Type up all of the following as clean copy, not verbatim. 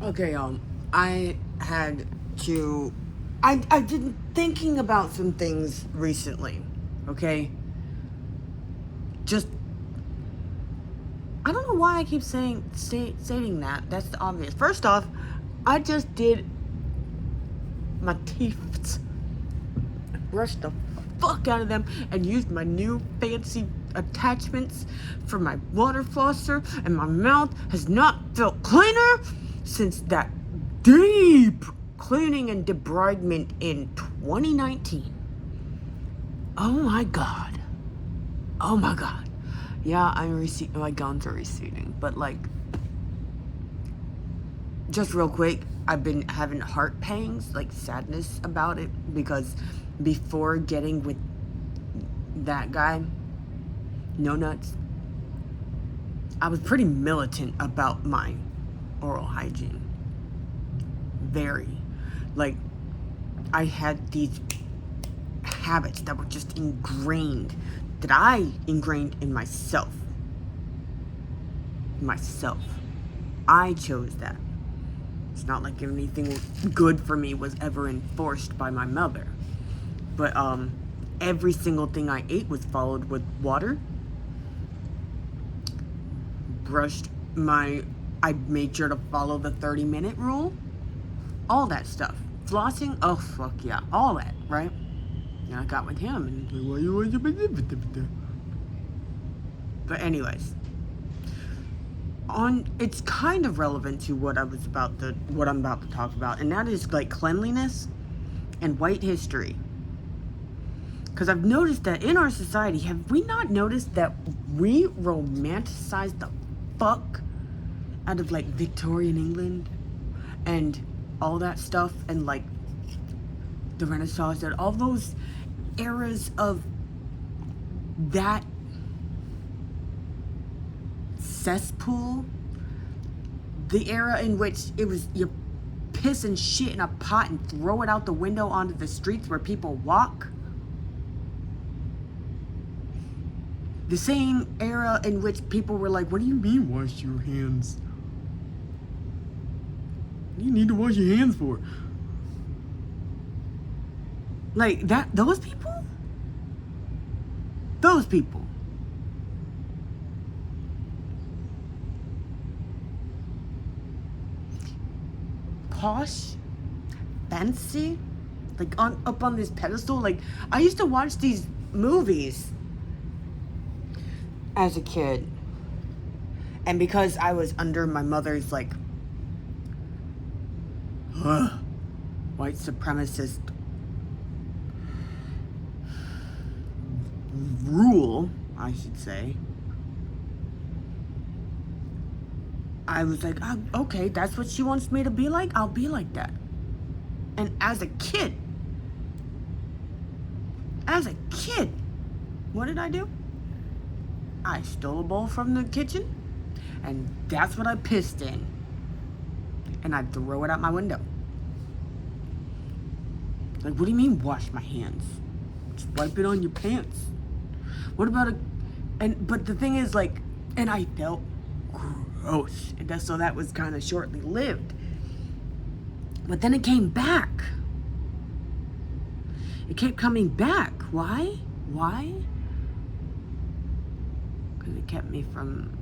Okay, I had to. I've been thinking about some things recently. Okay, just I don't know why I keep stating that. That's obvious. First off, I just did my teeth, brushed the fuck out of them, and used my new fancy attachments for my water flosser, and my mouth has not felt cleaner since that deep cleaning and debridement in 2019. Oh my god. Oh my god. Yeah, my gums are receding, but like, just real quick, I've been having heart pangs, like sadness about it, because before getting with that guy, No Nuts, I was pretty militant about my oral hygiene. Very. Like, I had these habits that were just ingrained, that I ingrained in myself. I chose that. It's not like anything good for me was ever enforced by my mother. But every single thing I ate was followed with water. I made sure to follow the 30-minute rule. All that stuff. Flossing, oh fuck yeah, all that, right? And I got with him, and he's like, why you want to. But anyways, it's kind of relevant to what I'm about to talk about, and that is like cleanliness and white history. Because I've noticed that in our society, have we not noticed that we romanticize the fuck out of like Victorian England and all that stuff, and like the Renaissance and all those eras of that cesspool, the era in which it was you piss and shit in a pot and throw it out the window onto the streets where people walk. The same era in which people were like, what do you mean wash your hands? What do you need to wash your hands for? Like that, those people? Posh, fancy, like up on this pedestal. Like, I used to watch these movies as a kid, and because I was under my mother's like white supremacist rule, I should say, I was like, oh, okay, that's what she wants me to be like, I'll be like that. And as a kid, what did I do? I stole a bowl from the kitchen, and that's what I pissed in. And I'd throw it out my window. Like, what do you mean wash my hands? Just wipe it on your pants. What about but the thing is, like, and I felt gross. So that was kind of shortly lived. But then it came back. It kept coming back. Why? Because it kept me from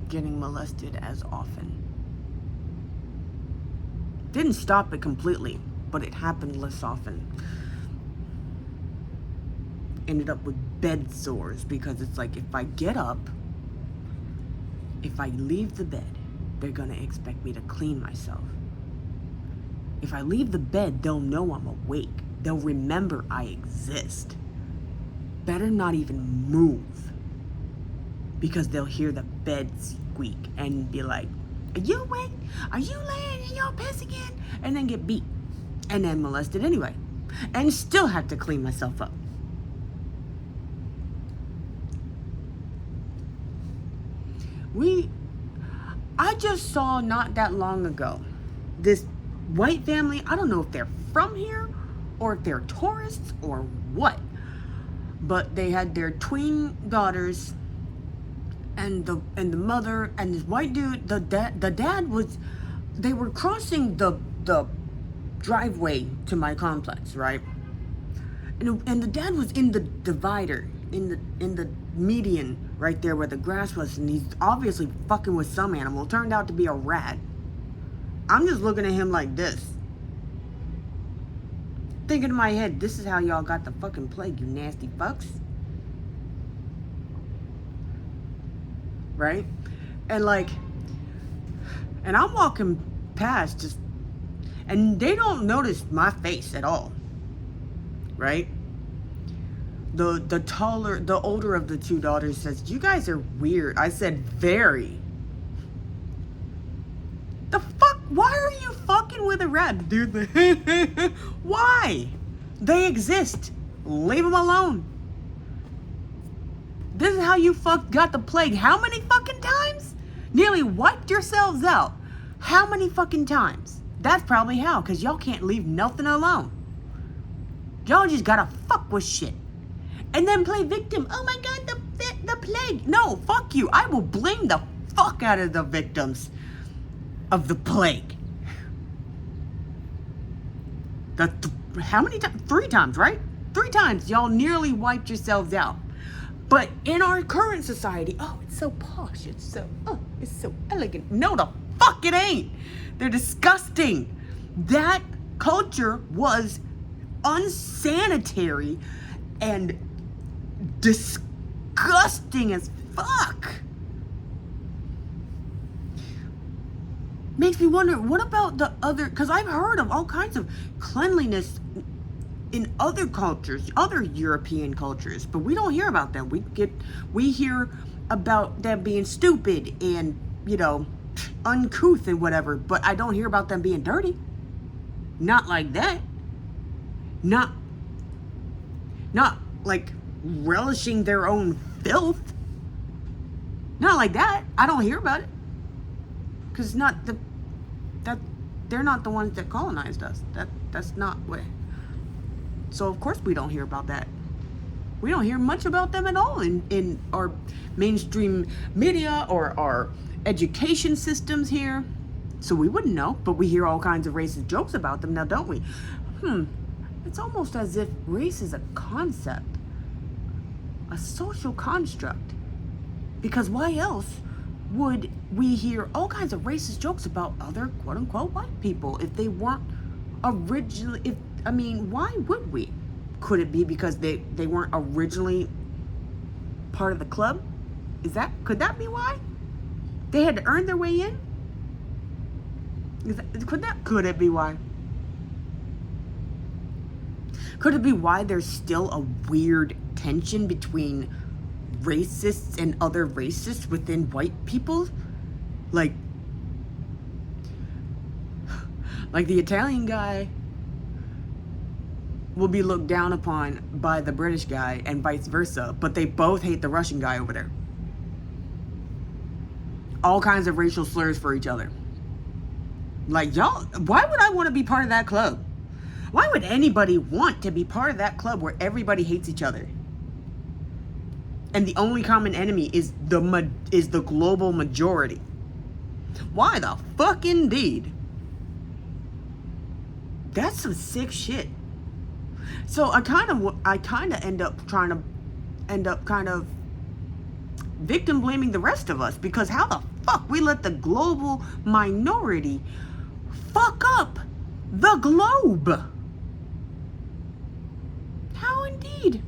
getting molested as often. Didn't stop it completely, but it happened less often. Ended up with bed sores, because it's like, if I get up, if I leave the bed, they're gonna expect me to clean myself. If I leave the bed, they'll know I'm awake. They'll remember I exist. Better not even move, because they'll hear the bed squeak and be like, are you awake? Are you laying in your piss again? And then get beat. And then molested anyway. And still have to clean myself up. I just saw not that long ago this white family. I don't know if they're from here or if they're tourists or what, but they had their twin daughters, and the mother and this white dude. The dad was they were crossing the driveway to my complex, right? And the dad was in the divider, in the median right there where the grass was, and he's obviously fucking with some animal. Turned out to be a rat. I'm just looking at him like this, thinking in my head, this is how y'all got the fucking plague, you nasty fucks. Right? And I'm walking past just, and they don't notice my face at all. Right? The older of the two daughters says, "You guys are weird." I said, "Very." The fuck? Why are you fucking with a rat, dude? Why? They exist. Leave them alone. This is how you got the plague. How many fucking times? Nearly wiped yourselves out. How many fucking times? That's probably how, because y'all can't leave nothing alone. Y'all just gotta fuck with shit. And then play victim. Oh my god, the plague. No, fuck you. I will blame the fuck out of the victims of the plague. How many times? 3 times, right? 3 times y'all nearly wiped yourselves out. But in our current society, oh, it's so posh. It's so elegant. No, the fuck it ain't. They're disgusting. That culture was unsanitary and disgusting as fuck. Makes me wonder, what about the other, because I've heard of all kinds of cleanliness in other cultures, other European cultures, but we don't hear about them. We hear about them being stupid and, uncouth and whatever, but I don't hear about them being dirty. Not like that. Not like relishing their own filth. Not like that. I don't hear about it. Because they're not the ones that colonized us. That's not what. So of course we don't hear about that. We don't hear much about them at all in our mainstream media or our education systems here. So we wouldn't know, but we hear all kinds of racist jokes about them now, don't we? It's almost as if race is a concept, a social construct. Because why else would we hear all kinds of racist jokes about other quote-unquote white people if they weren't originally, why would we? Could it be because they weren't originally part of the club? Could that be why? They had to earn their way in? Could it be why? Could it be why there's still a weird tension between racists and other racists within white people? Like the Italian guy will be looked down upon by the British guy and vice versa, but they both hate the Russian guy over there. All kinds of racial slurs for each other. Like, y'all, why would I want to be part of that club? Why would anybody want to be part of that club where everybody hates each other? And the only common enemy is the global majority. Why the fuck indeed? That's some sick shit. So I kind of end up victim blaming the rest of us, because how the fuck we let the global minority fuck up the globe? How indeed?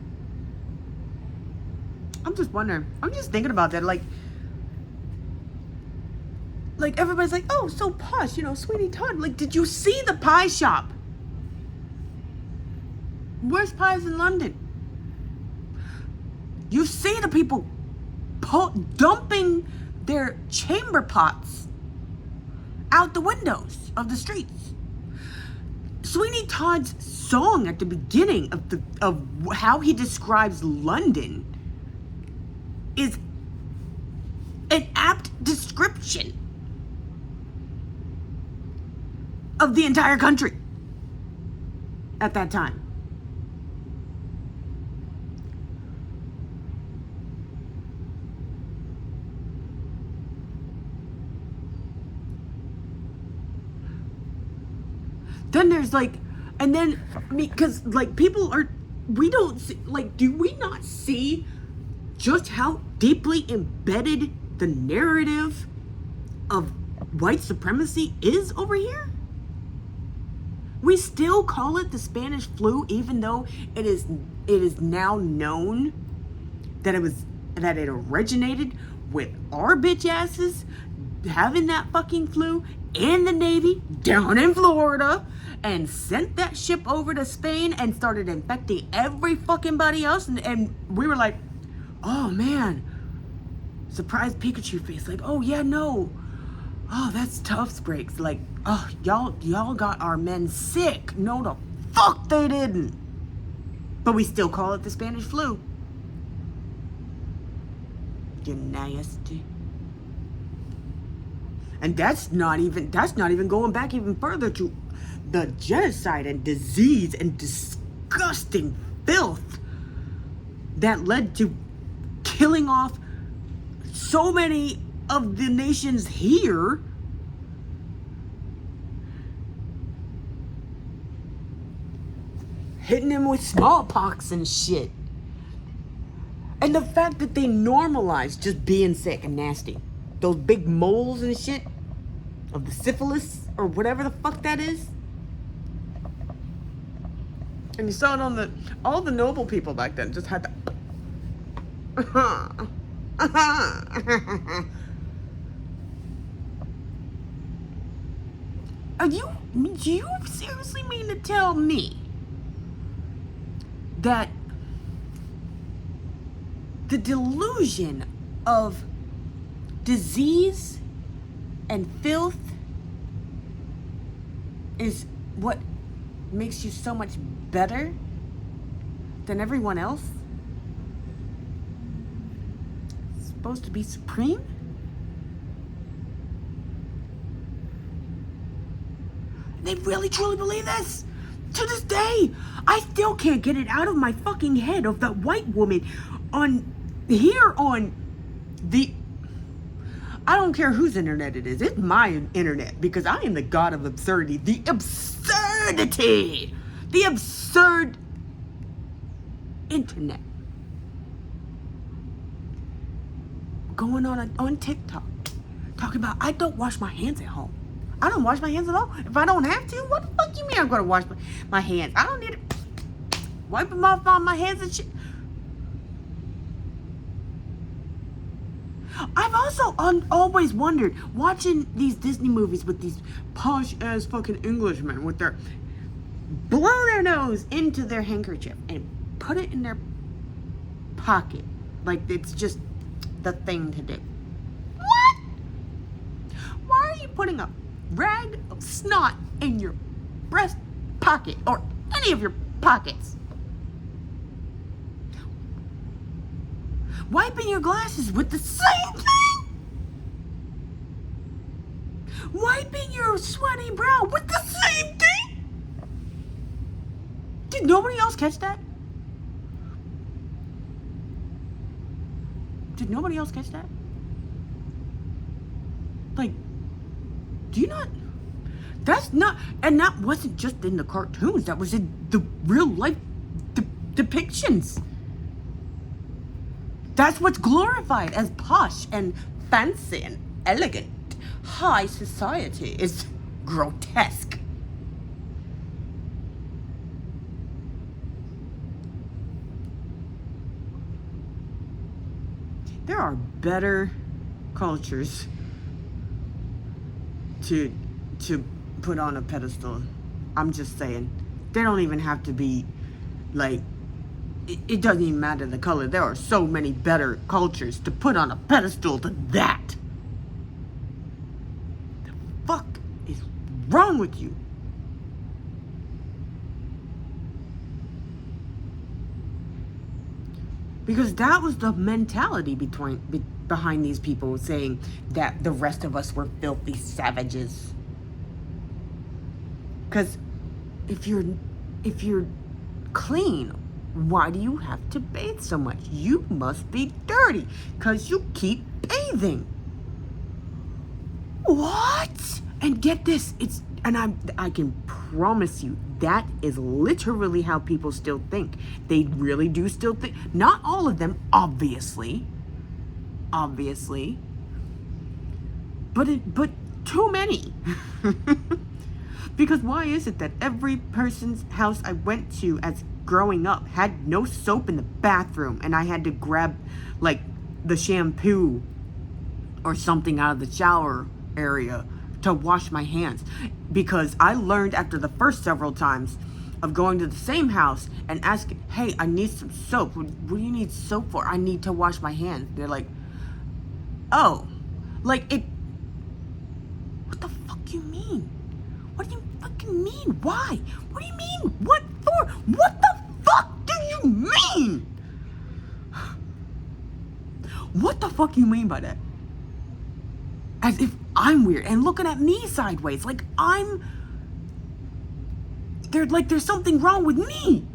I'm just wondering. I'm just thinking about that. Like everybody's like, oh, so posh, Sweeney Todd. Like, did you see the pie shop? Worst pies in London. You see the people dumping their chamber pots out the windows of the streets. Sweeney Todd's song at the beginning of how he describes London is an apt description of the entire country at that time. Then there's like, and then, because like people are, we don't see, like, do we not see just how deeply embedded the narrative of white supremacy is over here? We still call it the Spanish flu, even though it is now known that it originated with our bitch asses having that fucking flu in the Navy down in Florida, and sent that ship over to Spain and started infecting every fucking body else, and we were like, oh man, surprise Pikachu face, like, oh yeah, no, oh, that's tough breaks, like, oh, y'all got our men sick. No, the fuck they didn't. But we still call it the Spanish flu. You nasty. And that's not even going back even further to the genocide and disease and disgusting filth that led to killing off so many of the nations here. Hitting them with smallpox and shit. And the fact that they normalized just being sick and nasty. Those big moles and shit of the syphilis or whatever the fuck that is. And you saw it on all the noble people back then just had that. Do you seriously mean to tell me that the delusion of disease and filth is what makes you so much better than everyone else? It's supposed to be supreme? They really truly believe this? To this day, I still can't get it out of my fucking head of that white woman on the, I don't care whose internet it is. It's my internet because I am the god of absurdity. The absurdity! The absurd internet. Going on TikTok, talking about, I don't wash my hands at home. I don't wash my hands at all. If I don't have to, what the fuck you mean I'm gonna wash my hands? I don't need to wipe them off on my hands and shit. I've also always wondered, watching these Disney movies with these posh ass fucking Englishmen with their, blow their nose into their handkerchief and put it in their pocket. Like it's just the thing to do. What? Why are you putting a rag of snot in your breast pocket or any of your pockets? Wiping your glasses with the same thing? Wiping your sweaty brow with the same thing? Did nobody else catch that? Did nobody else catch that? Like, do you not? That's not, and that wasn't just in the cartoons. That was in the real life depictions. That's what's glorified as posh and fancy and elegant. High society is grotesque. There are better cultures to put on a pedestal. I'm just saying. They don't even have to be like, it doesn't even matter the color. There are so many better cultures to put on a pedestal than that. The fuck is wrong with you? Because that was the mentality behind these people saying that the rest of us were filthy savages. Because if you're clean, why do you have to bathe so much? You must be dirty because you keep bathing. What? And get this, I can promise you, that is literally how people still think. They really do still think. Not all of them, obviously. Obviously. But too many. Because why is it that every person's house I went to as growing up had no soap in the bathroom, and I had to grab like the shampoo or something out of the shower area to wash my hands? Because I learned after the first several times of going to the same house and asking, hey, I need some soap. What do you need soap for? I need to wash my hands. They're like, oh, like it. What the fuck you mean? What do you fucking mean? Why? What do you mean? What for? What the fuck do you mean? What the fuck you mean by that? As if I'm weird and looking at me sideways, like there's something wrong with me.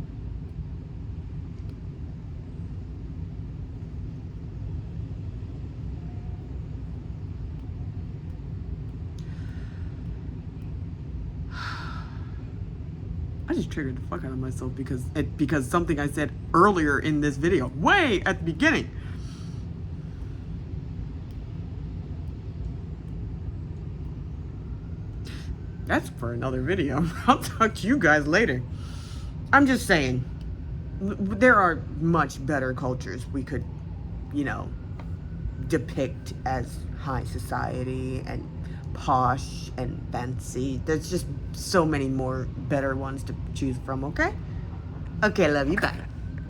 I just triggered the fuck out of myself because something I said earlier in this video, way at the beginning. That's for another video. I'll talk to you guys later. I'm just saying, there are much better cultures we could, depict as high society and posh and fancy. There's just so many more better ones to choose from, okay? Okay, love you, bye.